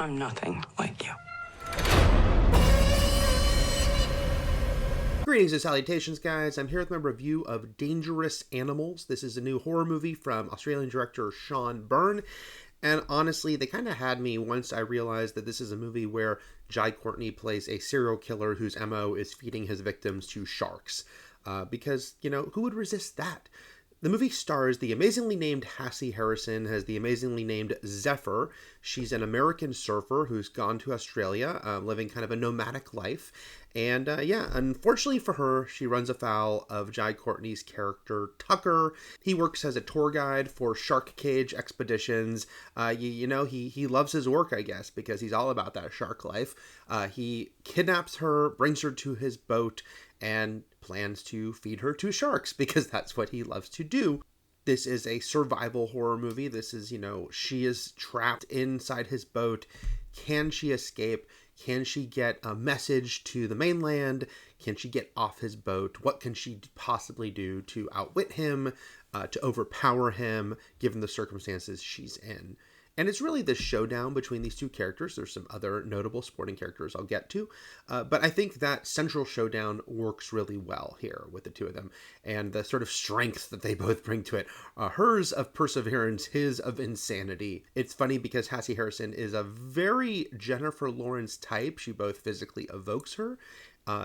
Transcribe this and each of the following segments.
I'm nothing like you. Greetings and salutations, guys. I'm here with my review of Dangerous Animals. This is a new horror movie from Australian director Sean Byrne. And honestly, they kind of had me once I realized that this is a movie where Jai Courtney plays a serial killer whose MO is feeding his victims to sharks. Because, who would resist that? The movie stars the amazingly named Hassie Harrison as the amazingly named Zephyr. She's an American surfer who's gone to Australia, living kind of a nomadic life. And unfortunately for her, she runs afoul of Jai Courtney's character, Tucker. He works as a tour guide for shark cage expeditions. He loves his work, I guess, because he's all about that shark life. He kidnaps her, brings her to his boat, and plans to feed her to sharks because that's what he loves to do. This is a survival horror movie. This is, she is trapped inside his boat. Can she escape? Can she get a message to the mainland? Can she get off his boat? What can she possibly do to outwit him, to overpower him, given the circumstances she's in? And it's really the showdown between these two characters. There's some other notable supporting characters I'll get to. But I think that central showdown works really well here with the two of them. And the sort of strength that they both bring to it. Hers of perseverance, his of insanity. It's funny because Hassie Harrison is a very Jennifer Lawrence type. She both physically evokes her.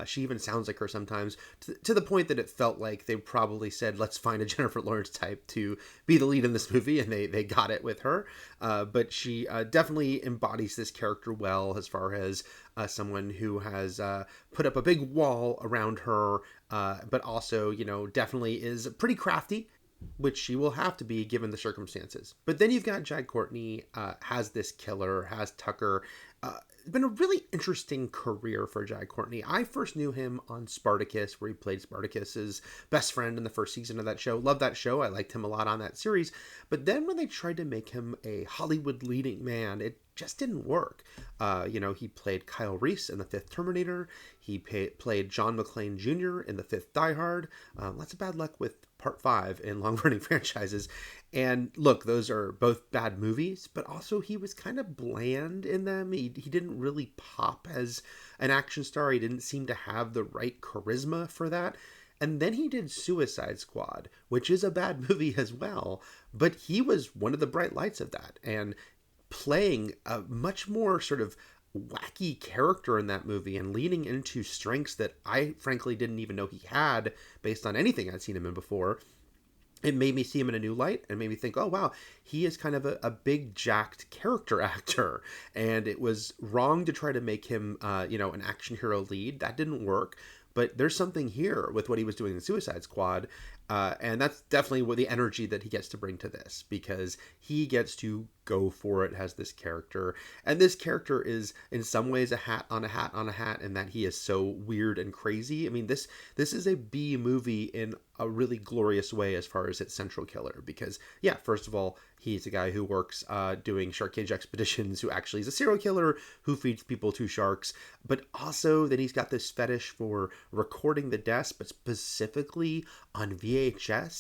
She even sounds like her sometimes, to the point that it felt like they probably said, let's find a Jennifer Lawrence type to be the lead in this movie, and they got it with her. But she definitely embodies this character well, as far as someone who has put up a big wall around her, but also, definitely is pretty crafty, which she will have to be given the circumstances. But then you've got Jai Courtney, has this killer, has Tucker. It's been a really interesting career for Jai Courtney. I first knew him on Spartacus, where he played Spartacus's best friend in the first season of that show. Loved that show. I liked him a lot on that series. But then when they tried to make him a Hollywood leading man, it just didn't work. He played Kyle Reese in the fifth Terminator. He played John McClane Jr. in the fifth Die Hard. Lots of bad luck with Part 5 in long-running franchises. And look, those are both bad movies, but also he was kind of bland in them. He didn't really pop as an action star. He didn't seem to have the right charisma for that. And then he did Suicide Squad, which is a bad movie as well, but he was one of the bright lights of that. And playing a much more sort of wacky character in that movie and leaning into strengths that I frankly didn't even know he had based on anything I'd seen him in before. It made me see him in a new light and made me think, oh, wow, he is kind of a big jacked character actor. And it was wrong to try to make him, an action hero lead. That didn't work. But there's something here with what he was doing in Suicide Squad. And that's definitely what the energy that he gets to bring to this, because he gets to go for it, has this character. And this character is in some ways a hat on a hat on a hat, in that he is so weird and crazy. I mean, this is a B movie in a really glorious way as far as its central killer, because first of all, he's a guy who works doing shark cage expeditions, who actually is a serial killer who feeds people to sharks, but also that he's got this fetish for recording the deaths, but specifically on VHS.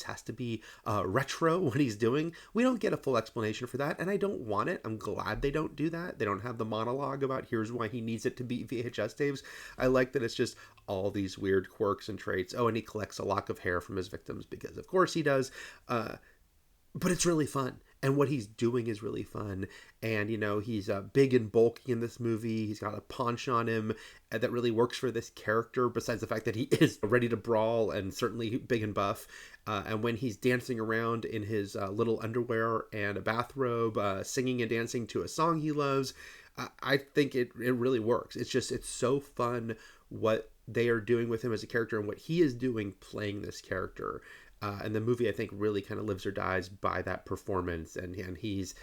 Has to be retro what he's doing. We don't get a full explanation for that, and I don't want it. I'm glad they don't do that. They don't have the monologue about here's why he needs it to be VHS tapes. I like that it's just all these weird quirks and traits. Oh, and he collects a lock of hair from his victims, because of course he does. But it's really fun. And what he's doing is really fun. And, he's big and bulky in this movie. He's got a paunch on him that really works for this character, besides the fact that he is ready to brawl and certainly big and buff. And when he's dancing around in his little underwear and a bathrobe, singing and dancing to a song he loves, I think it really works. It's so fun what they are doing with him as a character and what he is doing playing this character. And the movie, I think, really kind of lives or dies by that performance. And he's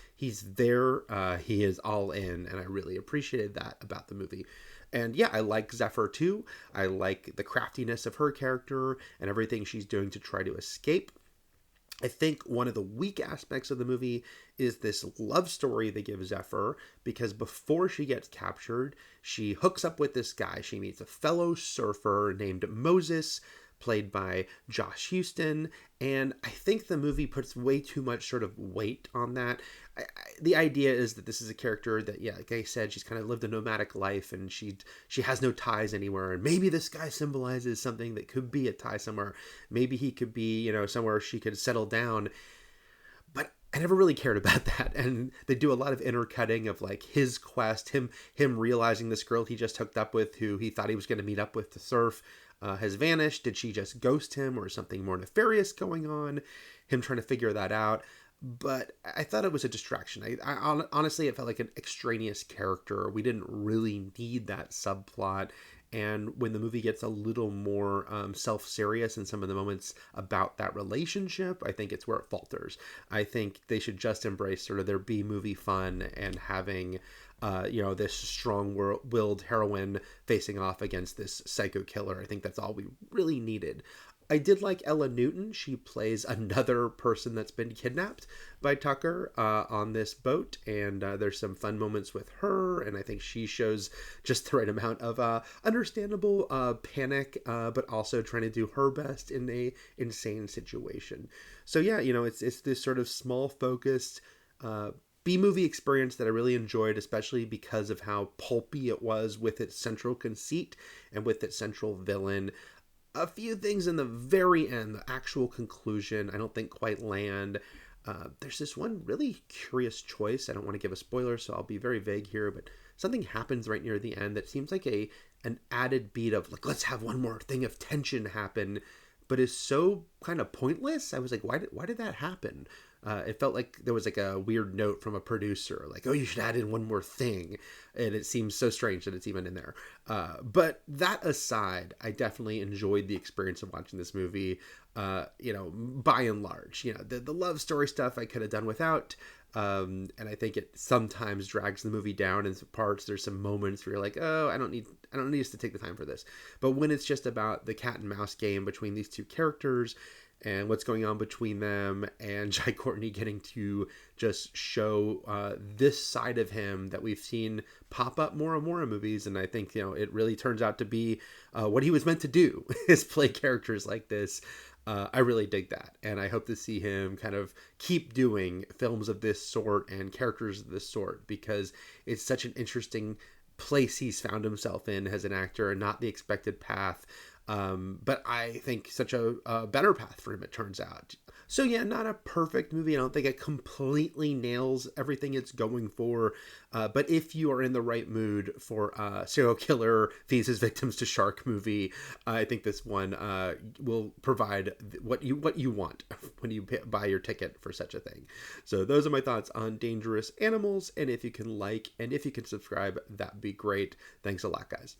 there. He is all in. And I really appreciated that about the movie. And I like Zephyr too. I like the craftiness of her character and everything she's doing to try to escape. I think one of the weak aspects of the movie is this love story they give Zephyr, because before she gets captured, she hooks up with this guy. She meets a fellow surfer named Moses, played by Josh Houston. And I think the movie puts way too much sort of weight on that. The idea is that this is a character that, yeah, like I said, she's kind of lived a nomadic life and she has no ties anywhere. And maybe this guy symbolizes something that could be a tie somewhere. Maybe he could be, somewhere she could settle down. But I never really cared about that. And they do a lot of intercutting of like his quest, him realizing this girl he just hooked up with, who he thought he was going to meet up with to surf, has vanished. Did she just ghost him, or something more nefarious going on? Him trying to figure that out. But I thought it was a distraction. Honestly, it felt like an extraneous character. We didn't really need that subplot. And when the movie gets a little more self-serious in some of the moments about that relationship, I think it's where it falters. I think they should just embrace sort of their B-movie fun and having, this strong-willed heroine facing off against this psycho killer. I think that's all we really needed. I did like Ella Newton. She plays another person that's been kidnapped by Tucker on this boat, and there's some fun moments with her, and I think she shows just the right amount of understandable panic, but also trying to do her best in a insane situation. So yeah, it's this sort of small focused B-movie experience that I really enjoyed, especially because of how pulpy it was with its central conceit and with its central villain. A few things in the very end, the actual conclusion, I don't think quite land. There's this one really curious choice. I don't want to give a spoiler, so I'll be very vague here, but something happens right near the end that seems like an added beat of like, let's have one more thing of tension happen, but is so kind of pointless. I was like, why did that happen? It felt like there was like a weird note from a producer, like, oh, you should add in one more thing. And it seems so strange that it's even in there. But that aside, I definitely enjoyed the experience of watching this movie, by and large. The love story stuff I could have done without. And I think it sometimes drags the movie down in parts. There's some moments where you're like, oh, I don't need us to take the time for this. But when it's just about the cat and mouse game between these two characters and what's going on between them, and Jai Courtney getting to just show this side of him that we've seen pop up more and more in movies. And I think, it really turns out to be what he was meant to do, is play characters like this. I really dig that. And I hope to see him kind of keep doing films of this sort and characters of this sort, because it's such an interesting place he's found himself in as an actor, and not the expected path. But I think such a better path for him, it turns out. So yeah, not a perfect movie. I don't think it completely nails everything it's going for. But if you are in the right mood for a serial killer feeds his victims to shark movie, I think this one will provide what you want when you buy your ticket for such a thing. So those are my thoughts on Dangerous Animals. And if you can like and if you can subscribe, that'd be great. Thanks a lot, guys.